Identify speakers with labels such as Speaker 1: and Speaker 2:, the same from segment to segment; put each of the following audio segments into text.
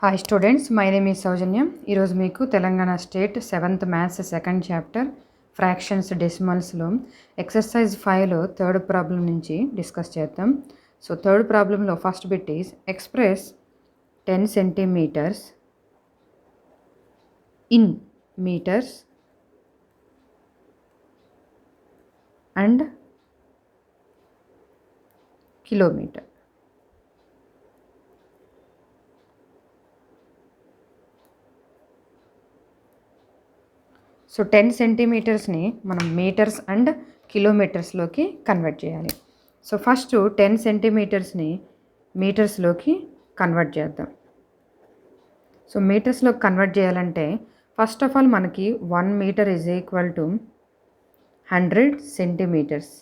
Speaker 1: Hi students, my name is Soujanya. ఈరోజు మీకు Telangana state 7th maths second chapter fractions డెసిమల్స్లో exercise 5లో థర్డ్ ప్రాబ్లం నుంచి డిస్కస్ చేద్దాం. సో థర్డ్ ప్రాబ్లంలో first bit is express 10 centimeters in meters and kilometer. So 10 సెంటీమీటర్స్ని మనం మీటర్స్ అండ్ కిలోమీటర్స్లోకి కన్వర్ట్ చేయాలి. సో ఫస్ట్ 10 సెంటీమీటర్స్ని మీటర్స్లోకి కన్వర్ట్ చేద్దాం. సో మీటర్స్లోకి కన్వర్ట్ చేయాలంటే ఫస్ట్ ఆఫ్ ఆల్ మనకి 1 metre is equal to 100 centimeters.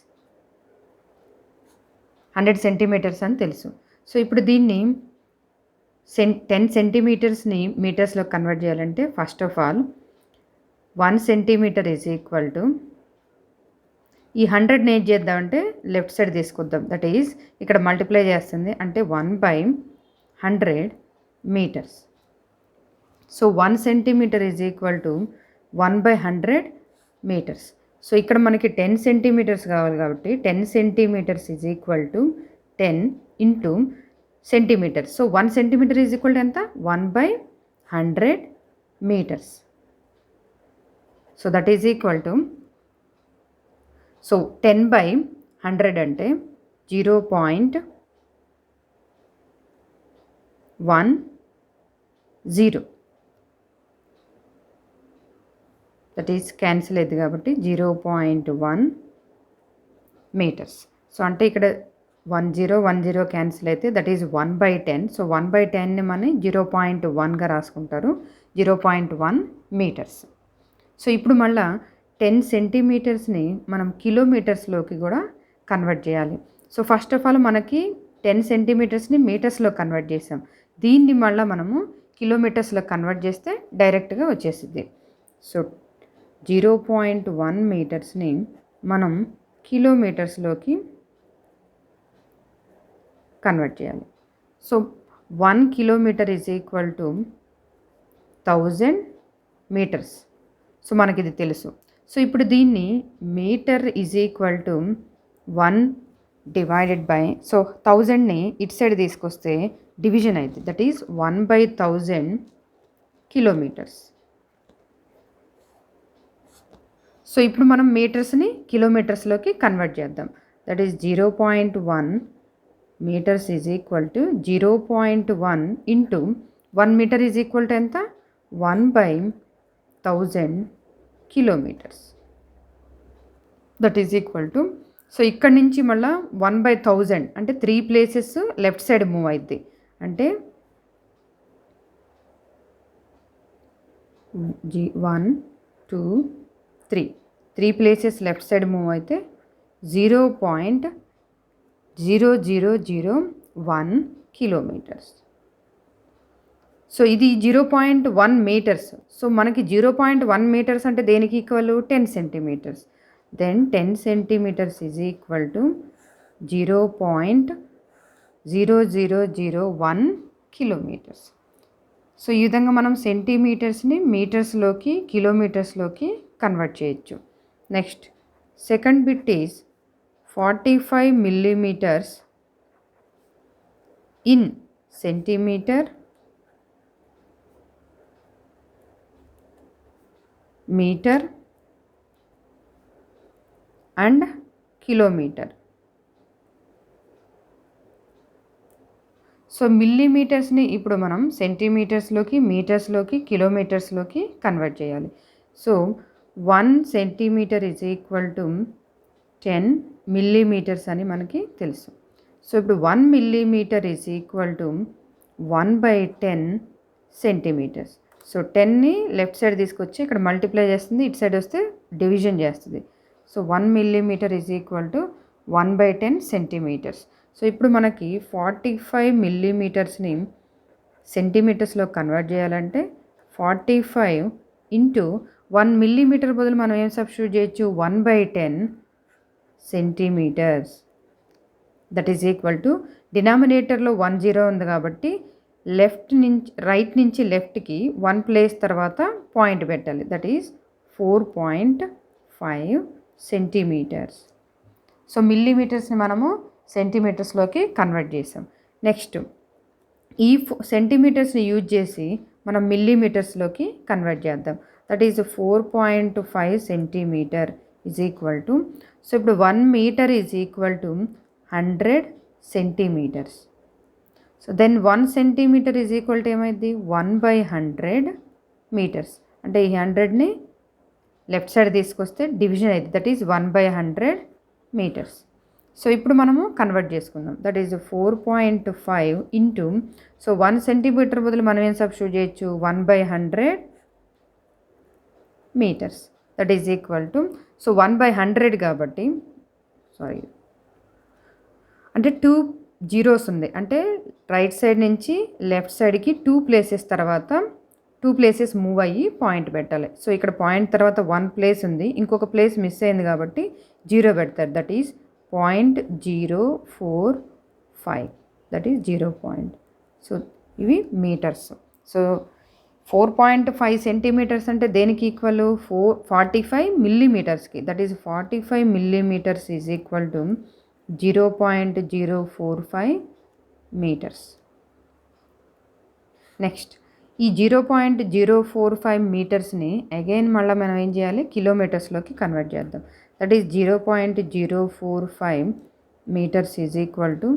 Speaker 1: 100 centimeters అని తెలుసు. సో ఇప్పుడు దీన్ని 10 సెంటీమీటర్స్ని మీటర్స్లోకి కన్వర్ట్ చేయాలంటే first of all 1 centimetre is equal to ఈ 100ని ఏం చేద్దామంటే లెఫ్ట్ సైడ్ తీసుకొద్దాం. దట్ ఈజ్ ఇక్కడ మల్టిప్లై చేస్తుంది అంటే 1/100 metres. So 1 centimetre is equal to 1/100 metres. So ఇక్కడ మనకి 10 సెంటీమీటర్స్ కావాలి కాబట్టి 10 centimetres is equal to 10 into centimetres. So 1 centimetre is equal to ఎంత? 1/100 metres. So that is equal to, so 10/100 అంటే 0.10. దట్ ఈజ్ క్యాన్సిల్ అయింది కాబట్టి 0.1 మీటర్స్. సో అంటే ఇక్కడ 10 క్యాన్సిల్ అయితే దట్ ఈజ్ 1/10. సో 1/10ని మనం 0.1గా రాసుకుంటారు, 0.1 మీటర్స్. సో ఇప్పుడు మళ్ళీ 10 సెంటీమీటర్స్ని మనం కిలోమీటర్స్లోకి కూడా కన్వర్ట్ చేయాలి. సో ఫస్ట్ ఆఫ్ ఆల్ మనకి 10 సెంటీమీటర్స్ని మీటర్స్లో కన్వర్ట్ చేసాం. దీన్ని మళ్ళీ మనము కిలోమీటర్స్లో కన్వర్ట్ చేస్తే డైరెక్ట్గా వచ్చేసింది. సో 0.1 మీటర్స్ని మనం కిలోమీటర్స్లోకి కన్వర్ట్ చేయాలి. So 1 kilometer is equal to 1000 meters. So మనకి ఇది తెలుసు. సో ఇప్పుడు దీన్ని meter is equal to 1 divided by, so 1000ని ఇటు సైడ్ తీసుకొస్తే డివిజన్ అవుతుంది. That is 1/1000 kilometres. సో ఇప్పుడు మనం మీటర్స్ని కిలోమీటర్స్లోకి కన్వర్ట్ చేద్దాం. That is 0.1 metres is equal to 0.1 into 1 metre is equal to ఎంత? 1/1000 kilometres. That is equal to, so ఇక్కడ నుంచి మళ్ళీ 1/1000 అంటే 3 ప్లేసెస్ లెఫ్ట్ సైడ్ మూవ్ అవుద్ది. అంటే 1 2 3 ప్లేసెస్ లెఫ్ట్ సైడ్ మూవ్ అయితే 0.0001 కిలోమీటర్స్. సో ఇది 0.1 మీటర్స్. సో మనకి 0.1 మీటర్స్ అంటే దేనికి equal? 10 centimeters. Then 10 centimetres is equal to 0.0001 kilometers. So ఈ విధంగా మనం సెంటీమీటర్స్ని మీటర్స్లోకి కిలోమీటర్స్లోకి కన్వర్ట్ చేయొచ్చు. Next second bit is 45 millimeters in centimeter meter and kilometer. So మిల్లీమీటర్స్ని ఇప్పుడు మనం సెంటీమీటర్స్లోకి, మీటర్స్లోకి, కిలోమీటర్స్లోకి కన్వర్ట్ చేయాలి. So 1 centimetre is equal to 10 millimeters అని మనకి తెలుసు. సో ఇప్పుడు 1 millimetre is equal to 1/10 centimetres. So 10ని లెఫ్ట్ సైడ్ తీసుకొచ్చి ఇక్కడ మల్టిప్లై చేస్తుంది, ఇటు సైడ్ వస్తే డివిజన్ చేస్తుంది. So 1 millimetre is equal to 1/10 centimetres. So ఇప్పుడు మనకి 45 మిల్లీమీటర్స్ని సెంటీమీటర్స్లో కన్వర్ట్ చేయాలంటే 45 ఇంటూ 1 మిల్లీమీటర్ బదులు మనం ఏం సబ్స్టిట్యూట్ చేయొచ్చు? 1/10 centimeters. That is equal to, డినామినేటర్లో 10 ఉంది కాబట్టి రైట్ నుంచి లెఫ్ట్కి 1 ప్లేస్ తర్వాత పాయింట్ పెట్టాలి. That is 4.5 centimetres. సో మిల్లీమీటర్స్ని మనము సెంటీమీటర్స్లోకి కన్వర్ట్ చేసాం. నెక్స్ట్ ఈ సెంటీమీటర్స్ని యూజ్ చేసి మనం మిల్లీమీటర్స్లోకి కన్వర్ట్ చేద్దాం. That is 4.5 centimetre is equal to, so ఇప్పుడు 1 metre is equal to 100 centimetres. So then 1 centimetre is equal to ఏమైంది 1/100 మీటర్స్. అంటే ఈ 100ని లెఫ్ట్ సైడ్ తీసుకొస్తే డివిజన్ అయింది. That is 1/100 metres. సో ఇప్పుడు మనము కన్వర్ట్ చేసుకుందాం. That is 4.5 into, so 1 centimetre బదులు మనం ఏం సబ్స్టిట్యూట్ చేయొచ్చు 1/100 metres. That is equal to, so 1/100 కాబట్టి అంటే 2 జీరోస్ ఉంది. అంటే రైట్ సైడ్ నుంచి లెఫ్ట్ సైడ్కి 2 ప్లేసెస్ తర్వాత 2 ప్లేసెస్ మూవ్ అయ్యి పాయింట్ పెట్టాలి. సో ఇక్కడ పాయింట్ తర్వాత 1 ప్లేస్ ఉంది, ఇంకొక ప్లేస్ మిస్ అయింది కాబట్టి 0 పెడతారు. That is 0.045. That is 0. So ఇవి మీటర్స్. సో 4.5 సెంటీమీటర్స్ అంటే దేనికి ఈక్వల్ 45 మిల్లీమీటర్స్కి. That is 45 millimeters is equal to 0.045 meters. Next ఈ 0.045 మీటర్స్ని అగైన్ మళ్ళీ మనం ఏం చేయాలి కిలోమీటర్స్లోకి కన్వర్ట్ చేద్దాం. That is 0.045 meters is equal to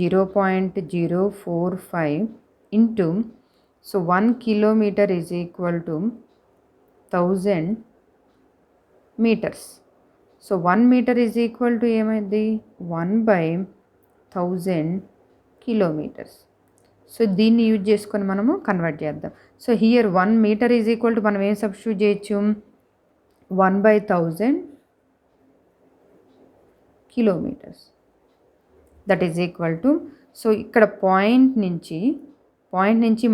Speaker 1: 0.045 into, so 1 kilometer is equal to 1000 meters. So 1 metre is equal to ఏమైంది 1/1000 కిలోమీటర్స్. సో దీన్ని యూజ్ చేసుకొని మనము కన్వర్ట్ చేద్దాం. So here 1 metre is equal to మనం ఏం సబ్స్టిట్యూట్ చేయొచ్చు 1/1000 kilometres. That is equal to, so ఇక్కడ point నుంచి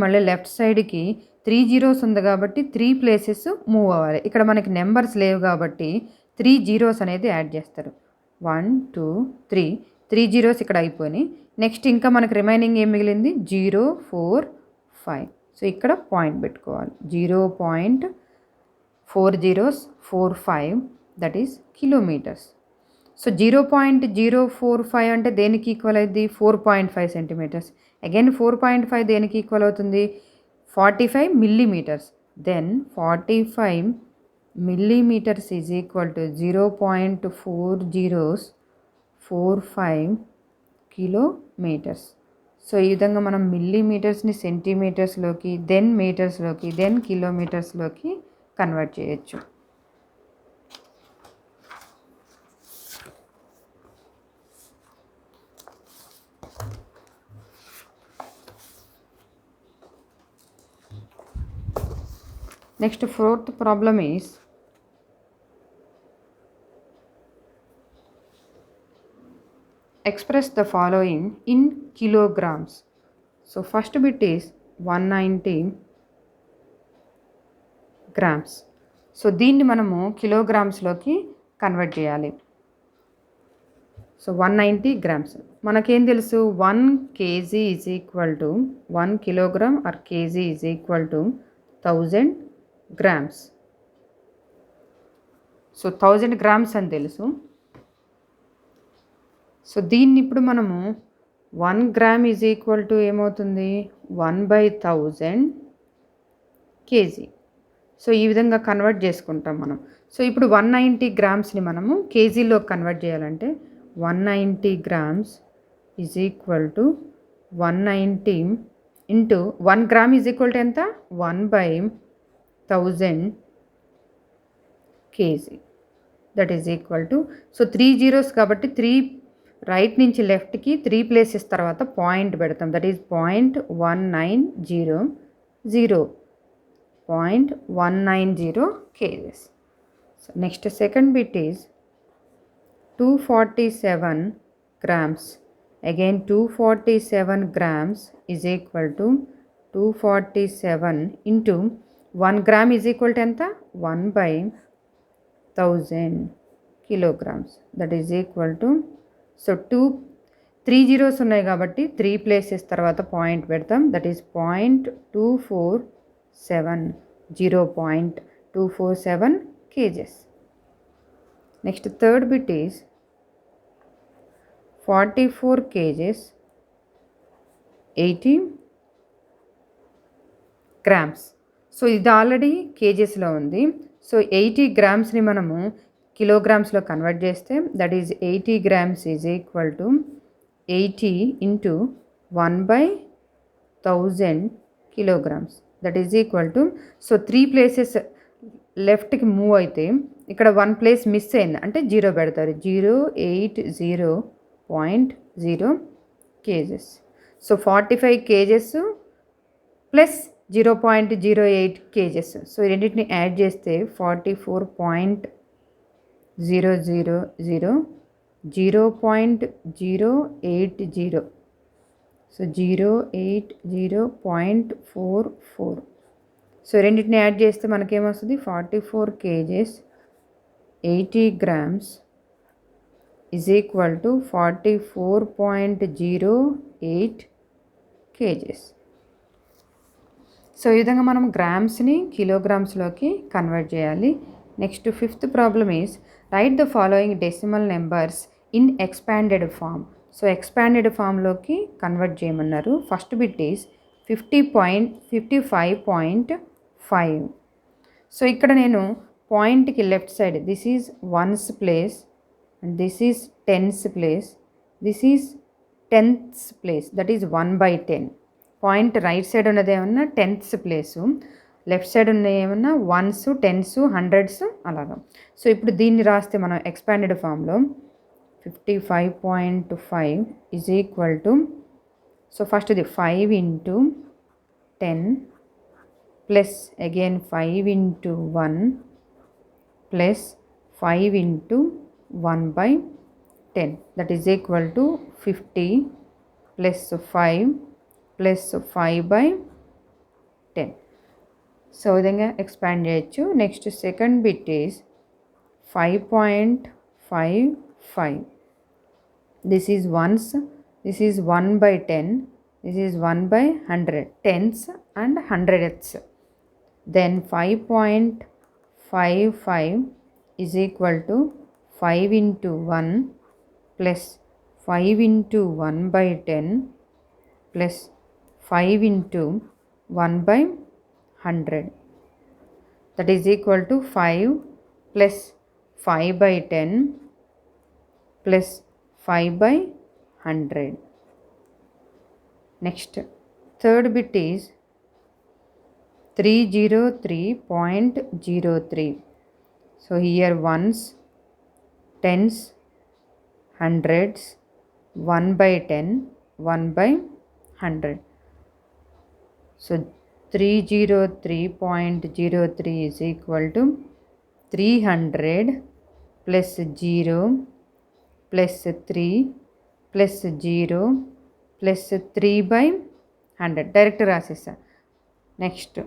Speaker 1: మళ్ళీ లెఫ్ట్ సైడ్కి 3 జీరోస్ ఉంది కాబట్టి 3 ప్లేసెస్ మూవ్ అవ్వాలి. ఇక్కడ మనకి నెంబర్స్ లేవు కాబట్టి 3 జీరోస్ అనేది యాడ్ చేస్తారు. 1 2 3 జీరోస్ ఇక్కడ అయిపోయినాయి. నెక్స్ట్ ఇంకా మనకు రిమైనింగ్ ఏం మిగిలింది 0.45. సో ఇక్కడ పాయింట్ పెట్టుకోవాలి 0.4045 దట్ ఈస్ కిలోమీటర్స్. సో 0.045 అంటే దేనికి ఈక్వల్ అయింది 4.5 సెంటీమీటర్స్. అగైన్ 4.5 దేనికి ఈక్వల్ అవుతుంది 45 millimetres. Then 45 millimeters is equal to 0.4045 kilometers. So ఈ విధంగా మనం మిల్లీమీటర్స్ని సెంటీమీటర్స్లోకి, దెన్ మీటర్స్లోకి, దెన్ కిలోమీటర్స్లోకి కన్వర్ట్ చేయొచ్చు. Next fourth problem is express the following in kilograms. So first bit is 190 grams. So దీన్ని మనము కిలోగ్రామ్స్లోకి కన్వర్ట్ చేయాలి. సో 190 గ్రామ్స్ మనకేం తెలుసు 1 kg is equal to 1 kilogram or KG is equal to 1000 grams. So 1000 grams అని తెలుసు. So దీన్ని ఇప్పుడు మనము 1 గ్రామ్ ఈజ్ ఈక్వల్ టు ఏమవుతుంది 1/1000 కేజీ. సో ఈ విధంగా కన్వర్ట్ చేసుకుంటాం మనం. సో ఇప్పుడు 190 గ్రామ్స్ని మనము కేజీలో కన్వర్ట్ చేయాలంటే 190 grams is equal to 190 into 1 gram is equal to ఎంత 1/1000 KG. That is equal to, so 3 zeros కాబట్టి 3 రైట్ నుంచి లెఫ్ట్కి 3 ప్లేసెస్ తర్వాత పాయింట్ పెడతాం. That is 0.190 0.190 kgs. So next second bit is 247 grams. Again 247 grams is equal to 247 into 1 gram is equal to ఎంత 1/1000 kilograms. That is equal to, so 3 zeros ఉన్నాయి కాబట్టి 3 places తర్వాత point పెడతాం. That is 0.247 0.247 kgs. Next third bit is 44 kgs 80 grams. So ఇది already కేజెస్లో ఉంది. So 80 గ్రామ్స్ని మనము కిలోగ్రామ్స్లో convert చేస్తే that is 80 grams is equal to 80 into 1/1000 kilograms. That is equal to, so 3 places లెఫ్ట్కి move అయితే ఇక్కడ 1 place మిస్ అయింది అంటే 0 పెడతారు. 080.0 kgs. So 45 kgs plus 0.08 kgs. So రెండింటిని యాడ్ చేస్తే 44.000 0.080. సో 080.44. సో రెండింటిని యాడ్ చేస్తే మనకేమొస్తుంది 44 kgs 80 grams is equal to 44.08 kgs. So ఈ విధంగా మనం గ్రామ్స్ని కిలోగ్రామ్స్లోకి కన్వర్ట్ చేయాలి. Next fifth problem is write the following decimal numbers in expanded form. So expanded ఫామ్లోకి కన్వర్ట్ చేయమన్నారు. First bit is 55.5. సో ఇక్కడ నేను పాయింట్కి left side this is ones place and this is tens place, this is tenths place, that is 1/10. Point right side ఉన్నది ఏమన్నా tenths place, left side ఉన్నది ఏమన్నా ones, tens, hundreds అలాగా. So ఇప్పుడు దీన్ని రాస్తే మనం ఎక్స్పాండెడ్ ఫామ్లో 55.5 is equal to, so first ఇది 5 into 10 plus again 5 into 1 plus 5 into 1/10 that is equal to 50 plus 5 plus 5/10. So విధంగా ఎక్స్పాండ్ చేయొచ్చు. Next second bit is 5.55. This is ones, this is 1/10, this is 1/100, tens and hundreds. Then 5.55 is equal to 5 into 1 plus 5 into 1/10 plus 5 into 1/100. That is equal to 5 plus 5/10 plus 5/100. Next third bit is 303.03. So here ones, tens, hundreds, 1/10, 1/100. So 303.03 is equal to 300 plus 0 plus 3 plus 0 plus 3/100 direct రాసేసా. Next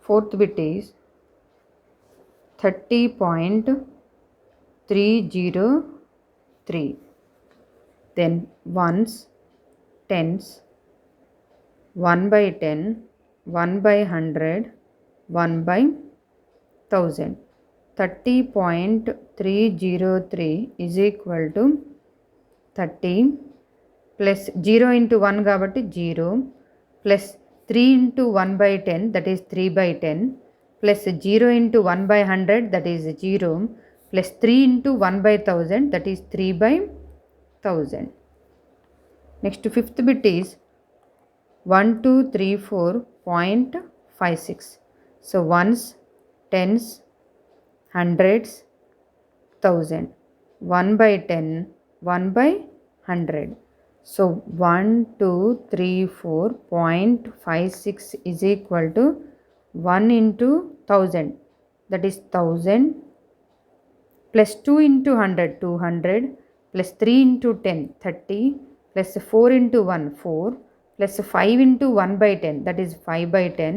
Speaker 1: fourth bit is 30.303. Then ones, tens, 1/10, 1/100, 1/1000. 30.303 is equal to 30 plus 0 into 1 కాబట్టి 0 plus 3 into 1/10 that is 3/10 plus 0 into 1/100 that is 0 plus 3 into 1/1000 that is 3/1000. Next fifth bit is 1234.56. So ones, tens, hundreds, 1000, 1/10, 1/100. So 1234.56 is equal to 1 into 1000 that is 1000 plus 2 into 100 200 plus 3 into 10 30 plus 4 into 1 4 plus 5 into 1/10 that is 5/10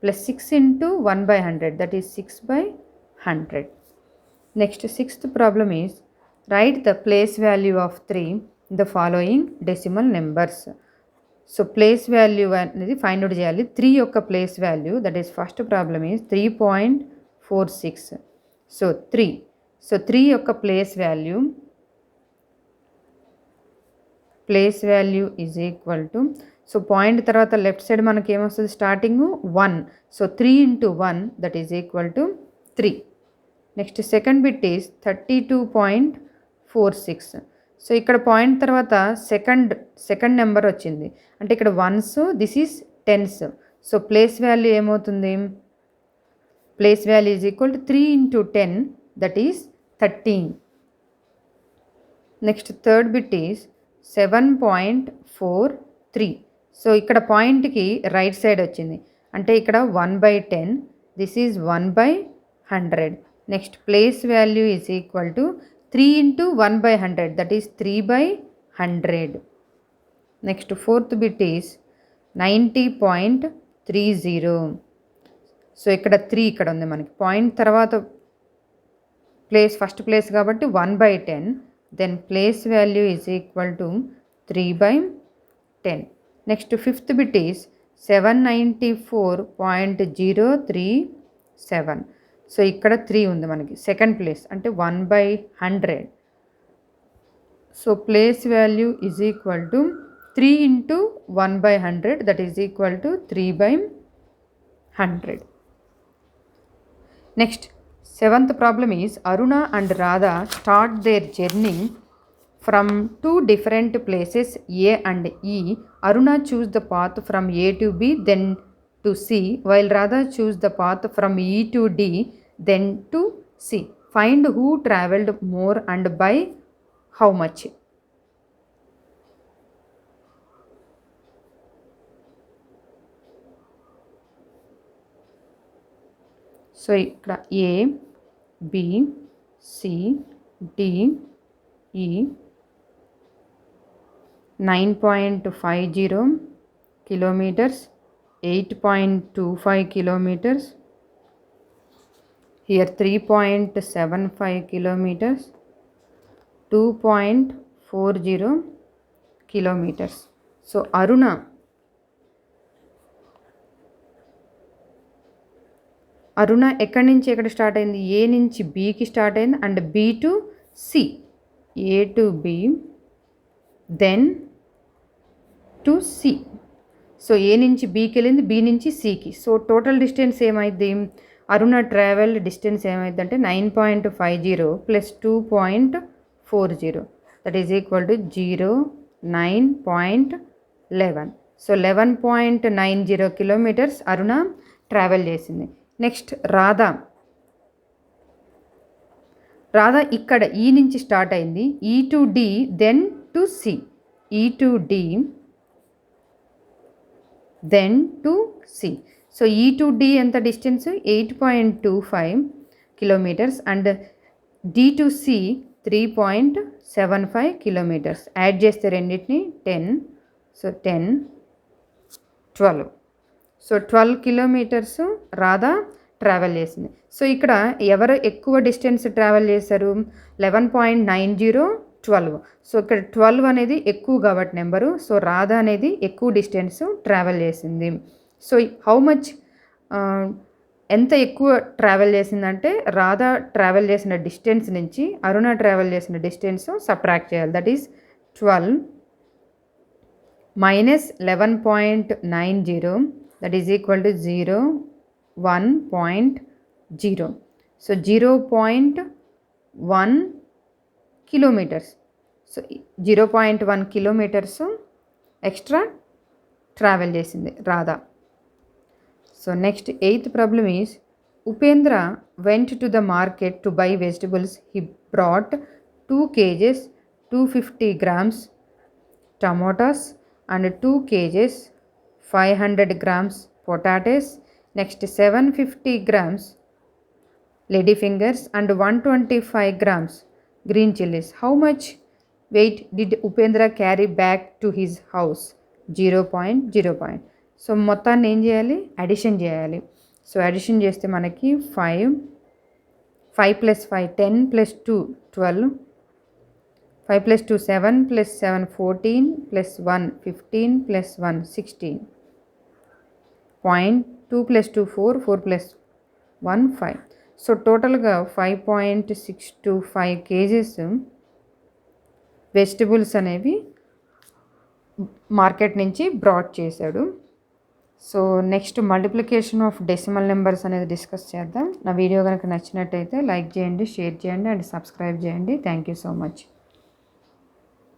Speaker 1: plus 6 into 1/100 that is 6/100. Next sixth problem is write the place value of 3 in the following decimal numbers. So place value అనేది find out చేయాలి. 3 యొక్క place value, that is first problem is 3.46. So 3 యొక్క place value is equal to, so point తర్వాత left side మనకి ఏమొస్తుంది, starting 1. So 3 into 1 that is equal to 3. Next second bit is 32.46. So ఇక్కడ point తర్వాత second number వచ్చింది, అంటే ఇక్కడ ones, this is tens. So place value ఏమవుతుంది, place value is equal to 3 into 10 that is 13. Next third bit is 7.43. So ఇక్కడ పాయింట్కి right side వచ్చింది, అంటే ఇక్కడ 1/10, this is 1/100. Next place value is equal to 3 into 1/100 that is 3/100. Next fourth bit is 90.30. So ఇక్కడ 3 ఇక్కడ ఉంది మనకి, point తర్వాత ఫస్ట్ ప్లేస్ కాబట్టి 1/10, then place value is equal to 3/10. Next fifth bit is 794.037. So ఇక్కడ 3 ఉంది మనకి, సెకండ్ ప్లేస్ అంటే 1/100. So place value is equal to 3 into 1/100 that is equal to 3/100. Next seventh problem is Aruna and Radha start their journey from 2 different places A and E. Aruna choose the path from A to B then to C, while Radha choose the path from E to D then to C. Find who travelled more and by how much. So ఇక్కడ A, B, C, D, E 9.50 kilometers, 8.25 kilometers, here 3.75 kilometers, 2.40 kilometers. So అరుణ ఎక్కడి నుంచి ఎక్కడ start అయింది, ఏ నుంచి బీకి start అయింది and B to C, A to B then to C. So A నుంచి బీకి వెళ్ళింది, బి నుంచి సికి. సో టోటల్ డిస్టెన్స్ ఏమైంది, అరుణ ట్రావెల్ డిస్టెన్స్ ఏమైంది అంటే 9.50 plus 2.40 that is equal to 9.11. So 11.90 kilometers Aruna travel చేసింది. నెక్స్ట్ రాధా ఇక్కడ ఈ నుంచి స్టార్ట్ అయింది, E to D then to C, E to D then to C. So E to D ఎంత distance, 8.25 kilometers and D to C 3.75 kilometers. Add చేస్తే రెండింటిని 10, so 10, 12. So 12 kilometers Radha travel చేసింది. So ఇక్కడ ఎవరు ఎక్కువ distance travel చేశారు, 11.90, 12. So ఇక్కడ 12 అనేది ఎక్కువ కాబట్టి నెంబరు, సో రాధా అనేది ఎక్కువ డిస్టెన్స్ ట్రావెల్ చేసింది. సో హౌ మచ్, ఎంత ఎక్కువ ట్రావెల్ చేసిందంటే రాధా ట్రావెల్ చేసిన డిస్టెన్స్ నుంచి అరుణ ట్రావెల్ చేసిన డిస్టెన్స్ సబ్ట్రాక్ట్ చేయాలి. That is 12 minus 11.90 that is equal to 1.0. So 0.1 kilometers. So 0.1 kilometers extra travel చేసింది Radha. So next 8th problem is Upendra went to the market to buy vegetables. He brought 2 kgs 250 grams tomatoes and 2 kgs 500 grams potatoes. Next 750 grams lady fingers and 125 grams green chilies. How much weight did Upendra carry back to his house? 0.0. So మొత్తాన్ని ఏం చేయాలి, addition చేయాలి. So addition చేస్తే మనకి 5 + 5 10 + 2 12 5 + 2 7 + 7 14 + 1 15 + 1 16. 2 + 2 4 4 + 1 5. So టోటల్గా 5.625 kgs vegetables అనేవి market నుంచి brought చేశాడు. So next multiplication of decimal numbers అనేది డిస్కస్ చేద్దాం. నా వీడియో కనుక నచ్చినట్టయితే లైక్ చేయండి, షేర్ చేయండి అండ్ సబ్స్క్రైబ్ చేయండి. Thank you so much.